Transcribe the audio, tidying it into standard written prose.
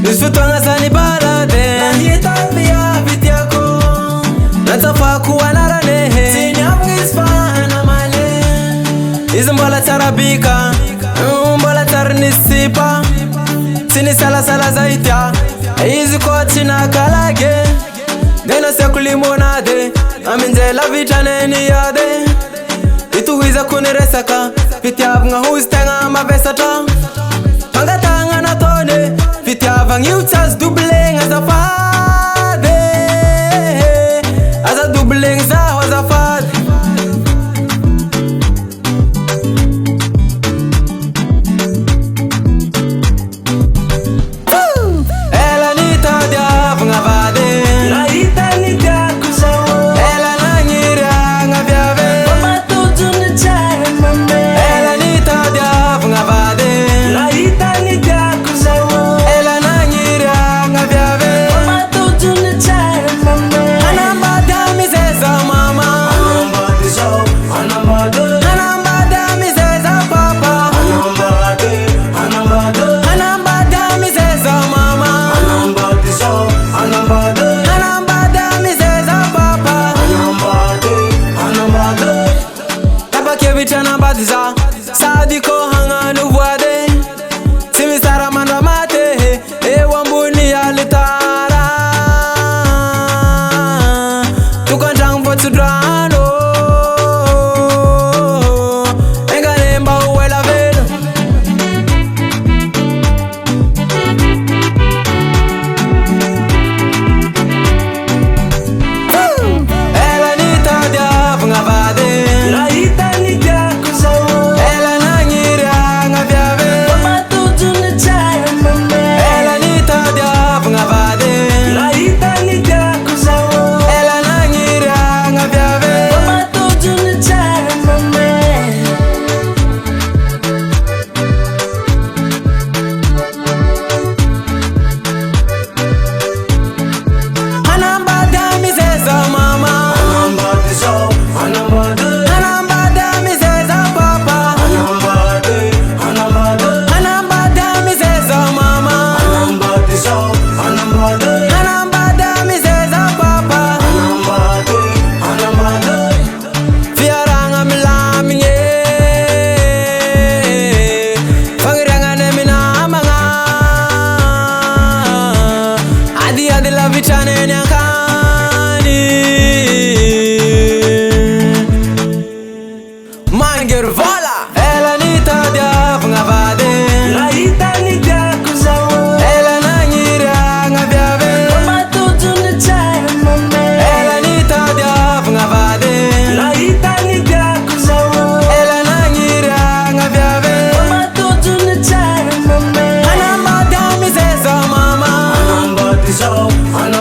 Nisfutwanga sani balade Nahita via vitiako Natafaku anaranehe Sinyamgisfana male Izimbola tarabika Mbola tarnisipa Sini sala sala zaitya Izi koti na kalage Deno seku limonade Aminjela vitaneni yade Ituwiza kuniresaka Vitiavunga hustenga mavesata Pangatanga na tone Vitiavang yutas dubling as a fade As a dubling za was a fade Ela nita diavunga vade Laita ni diakusawo Ela nangira nga viave Mama tutu ni chaya mame Ela nita diavunga vade Laita ni diakusawo Ela nangira nga viave Mama tutu ni chaya mame Anamba dami zeza mama Anamba diso, anamba de Anamba dami zeza papa Anamba de, anamba de Anamba dami zeza mama Anamba diso, anamba de Anamba dami zeza papa Anamba de, anamba de Tapa kevita namba diza Sadiko hanga nuvuade Simi sara manda mate Wambuni alitara Tukantang votu drano Enganemba uwela velo Ela nita diavunga vade Laita ni diakusawo Ela nangira nga viave Mama tutu ni chaya mame Ela nita diavunga vade Laita ni diakusawo Ela nangira nga viave Mama tutu ni chaya mame Anamba dami zeza mama Anamba diso, anamba de Anamba dami zeza papa Anamba de, anamba de Anamba dami zeza mama Anamba diso, anamba de Anamba dami zeza papa Anamba de, anamba de Fiaranga milaminge Fangiranga nemina amanga Adi adi la vichane nyakani Manger vola Ela nita diavunga vade Laita ni diakusawo Ela nangira nga viave Mama tutu ni chaya mame Ela nita diavunga vade Laita ni diakusawo Ela nangira nga viave Mama tutu ni chaya mame Anamba dami zeza mama Anamba diso, anamba